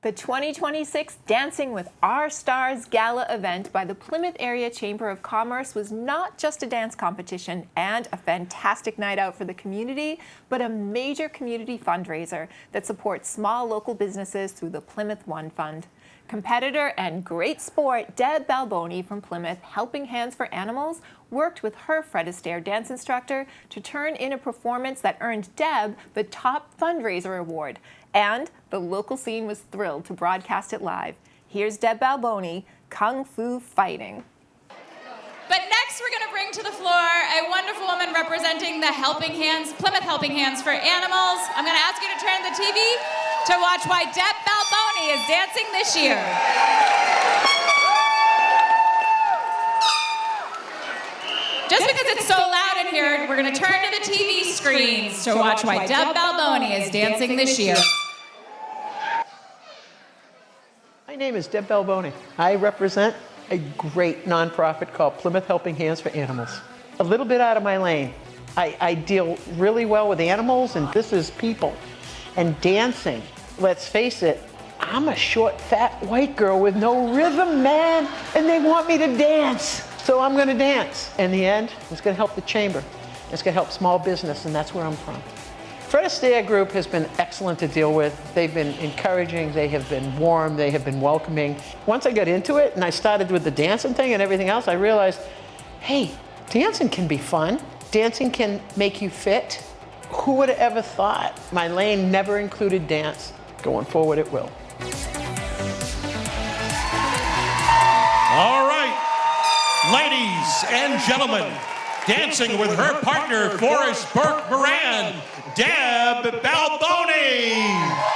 The 2026 Dancing with Our Stars Gala event by the Plymouth Area Chamber of Commerce was not just a dance competition and a fantastic night out for the community, but a major community fundraiser that supports small local businesses through the Plymouth One Fund. Competitor and great sport Deb Balboni from Plymouth Helping Hands for Animals worked with her Fred Astaire dance instructor to turn in a performance that earned Deb the top fundraiser award. And the local scene was thrilled to broadcast it live. Here's Deb Balboni, Kung Fu Fighting. But next we're going to bring to the floor a wonderful woman representing the Helping Hands, Plymouth Helping Hands for Animals. I'm going to ask you to turn the TV to watch why Deb Balboni is dancing this year. Just because it's so loud in here, we're going to turn to the TV screens to watch why Deb Balboni is dancing this year. My name is Deb Balboni. I represent a great nonprofit called Plymouth Helping Hands for Animals. A little bit out of my lane. I deal really well with animals, and this is people. And dancing, let's face it, I'm a short, fat, white girl with no rhythm, man, and they want me to dance. So I'm gonna dance. In the end, it's gonna help the chamber. It's gonna help small business, and that's where I'm from. Fred Astaire Group has been excellent to deal with. They've been encouraging, they have been warm, they have been welcoming. Once I got into it and I started with the dancing thing and everything else, I realized, hey, dancing can be fun. Dancing can make you fit. Who would have ever thought? My lane never included dance. Going forward, it will. All right, ladies and gentlemen, dancing with her partner, Forrest Burke Moran, Deb Balboni.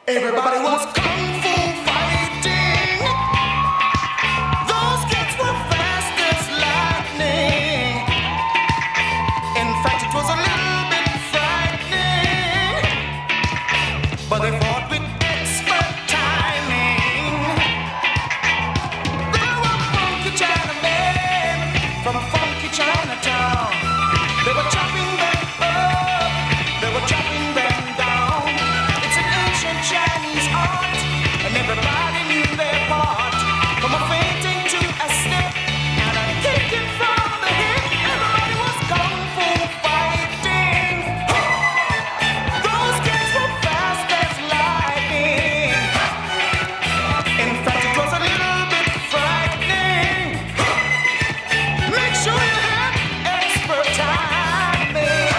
Everybody was kung fu fighting. Those kids were fast as lightning. In fact, it was a little bit frightening, but they fought with expert timing. There were funky Chinamen from funky Chinatown. They were chopping them up, they were chopping them down. It's an ancient Chinese art, and everybody knew their part. From a fainting to a step, and a kicking from the hip, everybody was kung fu fighting. Those kids were fast as lightning. In fact, it was a little bit frightening. Make sure you have expert timing.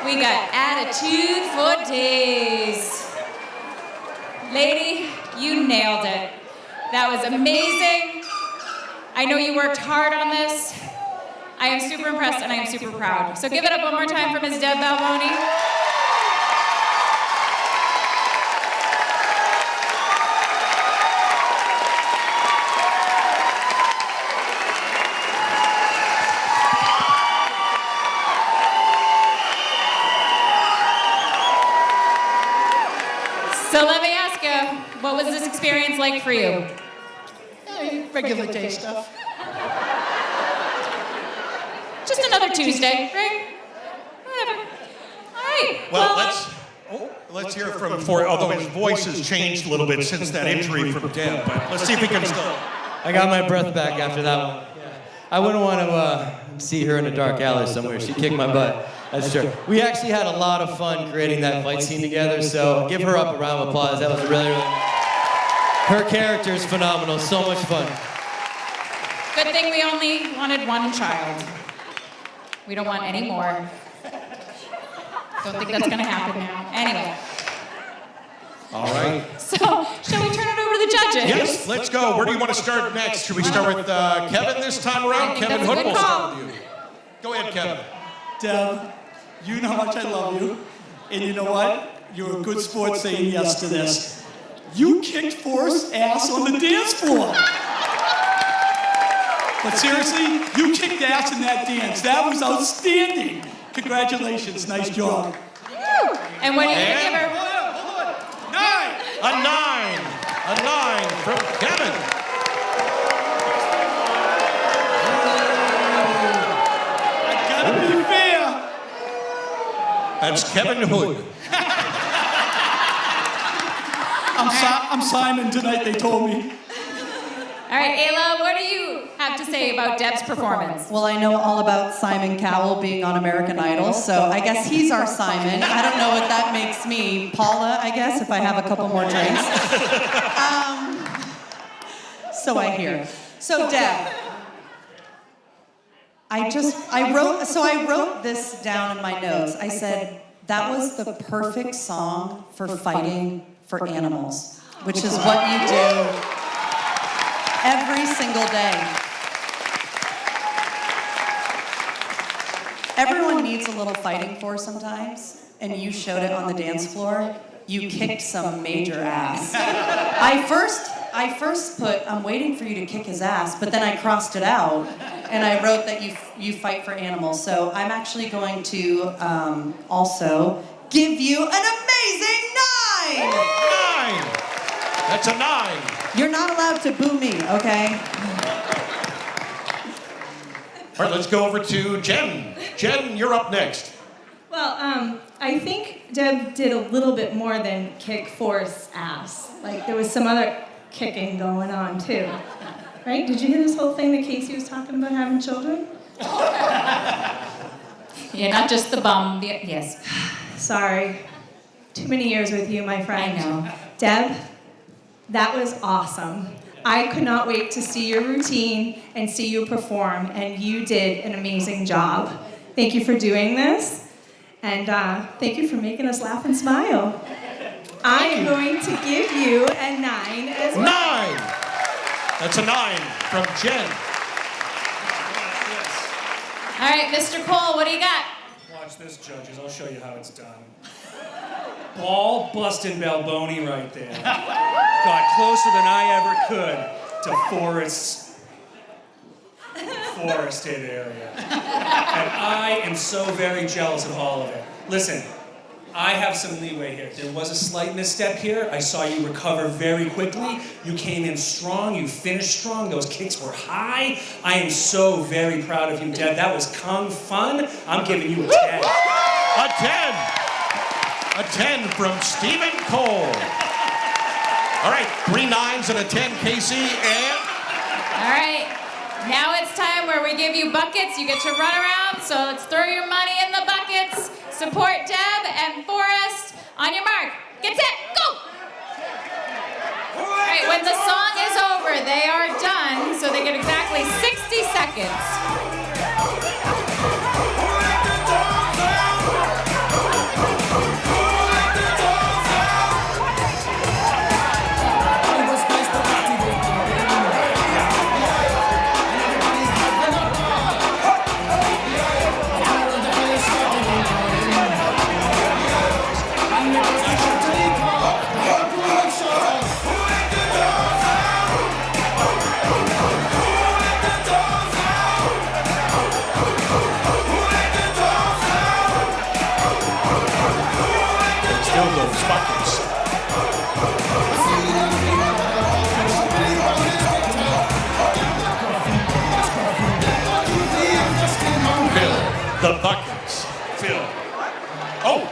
We got attitude for days. Lady, you nailed it. That was amazing. I know you worked hard on this. I am super impressed and I am super proud. So give it up one more time for Ms. Deb Balboni. this experience like for you? Regular day stuff. Just another Tuesday, right? Whatever. All right. Well, let's hear from Forrest, although his voice has changed a little bit since that injury from Deb, but let's see if we can still. I got my breath back after that one. I wouldn't want to see her in a dark alley somewhere. She kicked my butt. That's true. We actually had a lot of fun creating that fight scene together, so give her up a round of applause. That was really, really nice. Her character is phenomenal. So much fun. Good thing we only wanted one child. We don't want any more. Don't think that's going to happen now. Anyway. All right. So, shall we turn it over to the judges? Yes, let's go. Where do you want to start next? Should we start with Kevin this time around? Kevin Hood, we'll start with you. Go ahead, Kevin. Deb, you know how much I love you. And you know what? You're a good sport saying yes to this. You kicked Forrest's ass on the dance floor. But seriously, you kicked ass in that dance. That was outstanding. Congratulations. Nice job. And what are you going to give her? Hold on. 9. A 9. A 9 from Kevin. I gotta be fair. That's Kevin Hood. I'm Simon tonight, they told me. All right, Ayla, what do you have to say about Deb's performance? Well, I know all about Simon Cowell being on American Idol, so I guess he's our Simon. I don't know what that makes me. Paula, I guess, if I have a couple more drinks. So I hear. So Deb, I wrote this down in my notes. I said, that was the perfect song for fighting for animals, which is what you do every single day. Everyone needs a little fighting for sometimes, and you showed it on the dance floor. You kicked some major ass. I first put, I'm waiting for you to kick his ass, but then I crossed it out, and I wrote that you fight for animals. So I'm actually going to also give you an amazing 9! 9. That's a 9. You're not allowed to boo me, okay? All right, let's go over to Jen. Jen, you're up next. Well, I think Deb did a little bit more than kick Forrest's ass. Like, there was some other kicking going on, too. Right? Did you hear this whole thing that Casey was talking about having children? Yeah, not just the bum. Yes. Sorry. Too many years with you, my friend. I know. Deb, that was awesome. I could not wait to see your routine and see you perform, and you did an amazing job. Thank you for doing this, and thank you for making us laugh and smile. I am going to give you a 9 as well. 9! That's a 9 from Jen. All right, Mr. Cole, what do you got? Watch this, judges. I'll show you how it's done. Ball busting Balboni right there. Got closer than I ever could to Forrest's forested area. And I am so very jealous of all of it. Listen, I have some leeway here. There was a slight misstep here. I saw you recover very quickly. You came in strong. You finished strong. Those kicks were high. I am so very proud of you, Deb. That was kung fun. I'm giving you a 10. A 10. A 10 from Stephen Cole. All right, 3 9s and a 10, Casey, and... All right, now it's time where we give you buckets. You get to run around, so let's throw your money in the buckets. Support Deb and Forrest. On your mark, get set, go! All right, when the song is over, they are done, so they get exactly 60 seconds.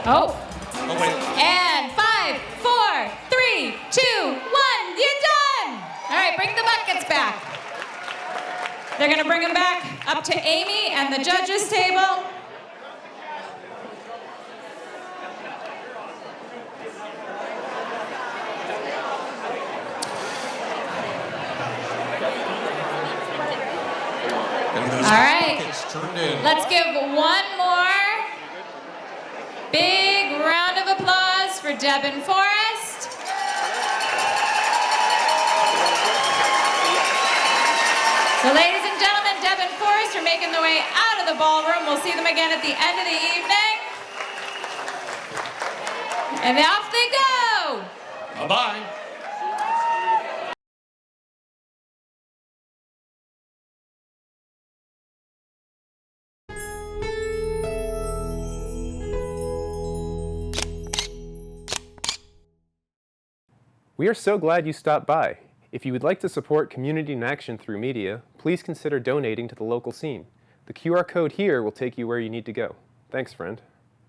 Oh. Oh, wait. And 5, 4, 3, 2, 1. You're done. All right, bring the buckets back. They're going to bring them back up to Amy and the judges' table. All right, let's give one more big round of applause for Deb and Forrest. So ladies and gentlemen, Deb and Forrest are making their way out of the ballroom. We'll see them again at the end of the evening. And off they go. Bye-bye. We are so glad you stopped by. If you would like to support community in action through media, please consider donating to the local scene. The QR code here will take you where you need to go. Thanks, friend.